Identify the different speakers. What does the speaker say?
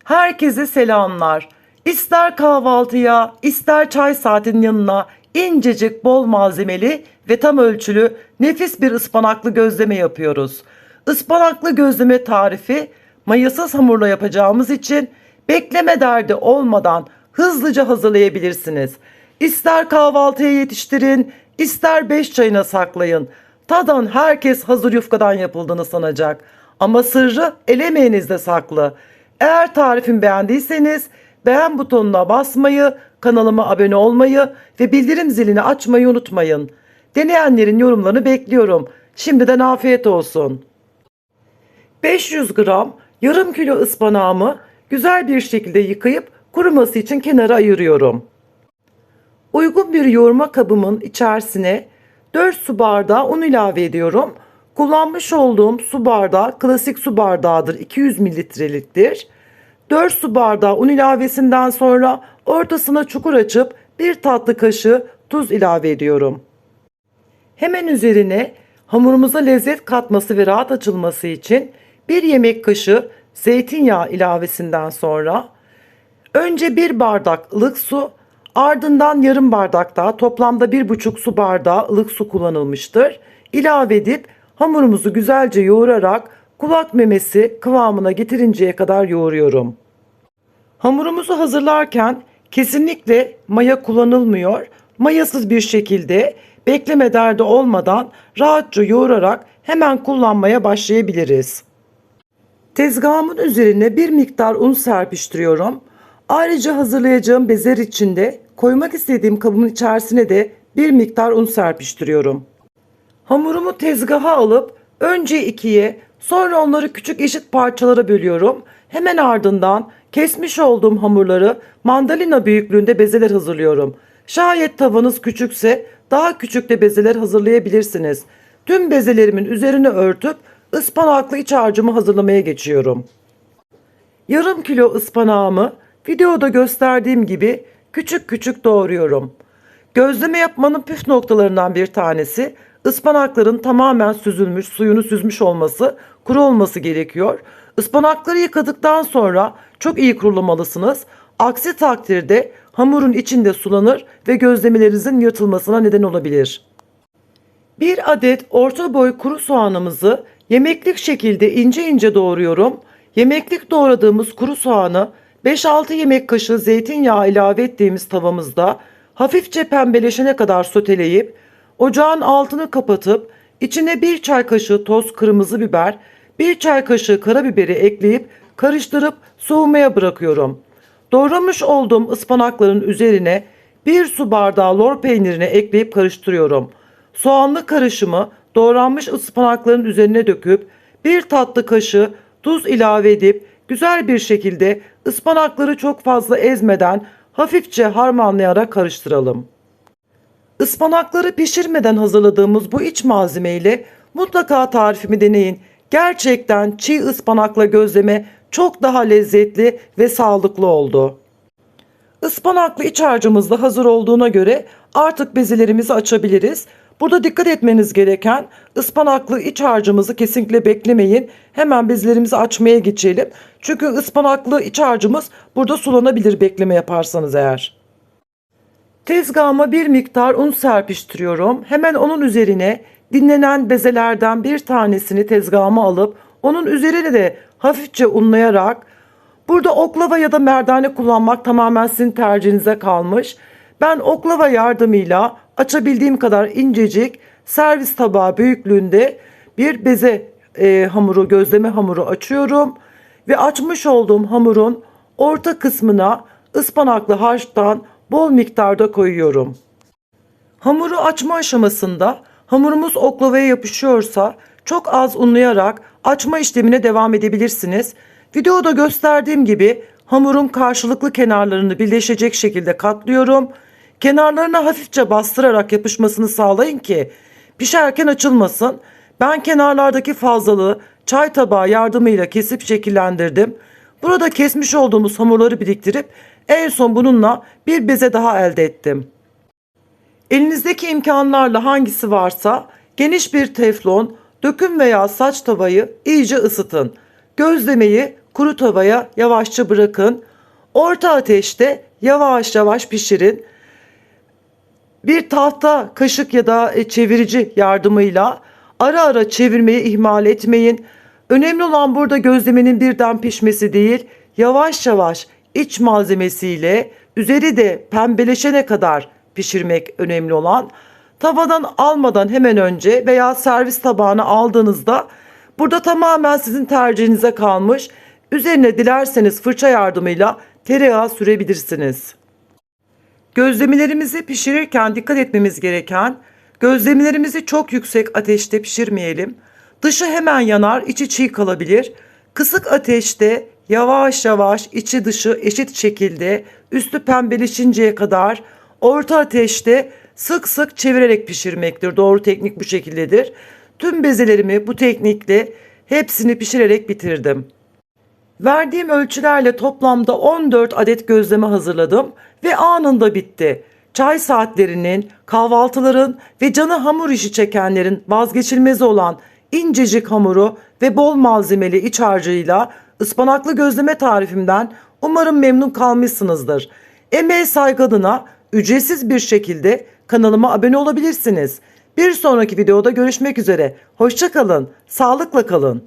Speaker 1: Herkese selamlar. İster kahvaltıya, ister çay saatinin yanına incecik, bol malzemeli ve tam ölçülü nefis bir ıspanaklı gözleme yapıyoruz. Ispanaklı gözleme tarifi mayasız hamurla yapacağımız için bekleme derdi olmadan hızlıca hazırlayabilirsiniz. İster kahvaltıya yetiştirin, ister 5 çayına saklayın. Tadan herkes hazır yufkadan yapıldığını sanacak. Ama sırrı el emeğinizde saklı. Eğer tarifimi beğendiyseniz beğen butonuna basmayı, kanalıma abone olmayı ve bildirim zilini açmayı unutmayın. Deneyenlerin yorumlarını bekliyorum. Şimdiden afiyet olsun. 500 gram yarım kilo ıspanağımı güzel bir şekilde yıkayıp kuruması için kenara ayırıyorum. Uygun bir yoğurma kabımın içerisine 4 su bardağı un ilave ediyorum. Kullanmış olduğum su bardağı klasik su bardağıdır. 200 mililitreliktir. 4 su bardağı un ilavesinden sonra ortasına çukur açıp 1 tatlı kaşığı tuz ilave ediyorum. Hemen üzerine hamurumuza lezzet katması ve rahat açılması için 1 yemek kaşığı zeytinyağı ilavesinden sonra önce 1 bardak ılık su, ardından yarım bardak daha, toplamda 1,5 su bardağı ılık su kullanılmıştır. İlave edip hamurumuzu güzelce yoğurarak kulak memesi kıvamına getirinceye kadar yoğuruyorum. Hamurumuzu hazırlarken kesinlikle maya kullanılmıyor. Mayasız bir şekilde bekleme derdi olmadan rahatça yoğurarak hemen kullanmaya başlayabiliriz. Tezgahımın üzerine bir miktar un serpiştiriyorum. Ayrıca hazırlayacağım bezer içinde koymak istediğim kabımın içerisine de bir miktar un serpiştiriyorum. Hamurumu tezgaha alıp önce ikiye, sonra onları küçük eşit parçalara bölüyorum. Hemen ardından kesmiş olduğum hamurları mandalina büyüklüğünde bezeler hazırlıyorum. Şayet tavanız küçükse daha küçük de bezeler hazırlayabilirsiniz. Tüm bezelerimin üzerine örtüp ıspanaklı iç harcımı hazırlamaya geçiyorum. Yarım kilo ıspanağımı videoda gösterdiğim gibi küçük küçük doğruyorum. Gözleme yapmanın püf noktalarından bir tanesi ıspanakların tamamen süzülmüş, suyunu süzmüş olması, kuru olması gerekiyor. Ispanakları yıkadıktan sonra çok iyi kurulamalısınız. Aksi takdirde hamurun içinde sulanır ve gözlemelerinizin yırtılmasına neden olabilir. 1 adet orta boy kuru soğanımızı yemeklik şekilde ince ince doğruyorum. Yemeklik doğradığımız kuru soğanı 5-6 yemek kaşığı zeytinyağı ilave ettiğimiz tavamızda hafifçe pembeleşene kadar soteleyip ocağın altını kapatıp içine 1 çay kaşığı toz kırmızı biber, 1 çay kaşığı karabiberi ekleyip karıştırıp soğumaya bırakıyorum. Doğramış olduğum ıspanakların üzerine 1 su bardağı lor peynirini ekleyip karıştırıyorum. Soğanlı karışımı doğranmış ıspanakların üzerine döküp 1 tatlı kaşığı tuz ilave edip güzel bir şekilde ıspanakları çok fazla ezmeden hafifçe harmanlayarak karıştıralım. Ispanakları pişirmeden hazırladığımız bu iç malzeme ile mutlaka tarifimi deneyin. Gerçekten çiğ ıspanakla gözleme çok daha lezzetli ve sağlıklı oldu. Ispanaklı iç harcımız da hazır olduğuna göre artık bezelerimizi açabiliriz. Burada dikkat etmeniz gereken ıspanaklı iç harcımızı kesinlikle beklemeyin. Hemen bezelerimizi açmaya geçelim. Çünkü ıspanaklı iç harcımız burada sulanabilir bekleme yaparsanız eğer. Tezgahıma bir miktar un serpiştiriyorum. Hemen onun üzerine dinlenen bezelerden bir tanesini tezgahıma alıp onun üzerine de hafifçe unlayarak, burada oklava ya da merdane kullanmak tamamen sizin tercihinize kalmış. Ben oklava yardımıyla açabildiğim kadar incecik servis tabağı büyüklüğünde bir beze hamuru, gözleme hamuru açıyorum. Ve açmış olduğum hamurun orta kısmına ıspanaklı harçtan bol miktarda koyuyorum. Hamuru açma aşamasında hamurumuz oklavaya yapışıyorsa çok az unlayarak açma işlemine devam edebilirsiniz. Videoda gösterdiğim gibi hamurun karşılıklı kenarlarını birleşecek şekilde katlıyorum. Kenarlarına hafifçe bastırarak yapışmasını sağlayın ki pişerken açılmasın. Ben kenarlardaki fazlalığı çay tabağı yardımıyla kesip şekillendirdim. Burada kesmiş olduğumuz hamurları biriktirip en son bununla bir beze daha elde ettim. Elinizdeki imkanlarla hangisi varsa geniş bir teflon, döküm veya saç tavayı iyice ısıtın. Gözlemeyi kuru tavaya yavaşça bırakın. Orta ateşte yavaş yavaş pişirin. Bir tahta, kaşık ya da çevirici yardımıyla ara ara çevirmeyi ihmal etmeyin. Önemli olan burada gözlemenin birden pişmesi değil, yavaş yavaş iç malzemesiyle üzeri de pembeleşene kadar pişirmek önemli olan. Tavadan almadan hemen önce veya servis tabağına aldığınızda burada tamamen sizin tercihinize kalmış. Üzerine dilerseniz fırça yardımıyla tereyağı sürebilirsiniz. Gözlemelerimizi pişirirken dikkat etmemiz gereken, gözlemelerimizi çok yüksek ateşte pişirmeyelim. Dışı hemen yanar, içi çiğ kalabilir. Kısık ateşte yavaş yavaş içi dışı eşit şekilde üstü pembeleşinceye kadar orta ateşte sık sık çevirerek pişirmektir. Doğru teknik bu şekildedir. Tüm bezelerimi bu teknikle hepsini pişirerek bitirdim. Verdiğim ölçülerle toplamda 14 adet gözleme hazırladım ve anında bitti. Çay saatlerinin, kahvaltıların ve canı hamur işi çekenlerin vazgeçilmezi olan incecik hamuru ve bol malzemeli iç harcıyla ıspanaklı gözleme tarifimden umarım memnun kalmışsınızdır. Emeğe saygı adına ücretsiz bir şekilde kanalıma abone olabilirsiniz. Bir sonraki videoda görüşmek üzere. Hoşça kalın, sağlıkla kalın.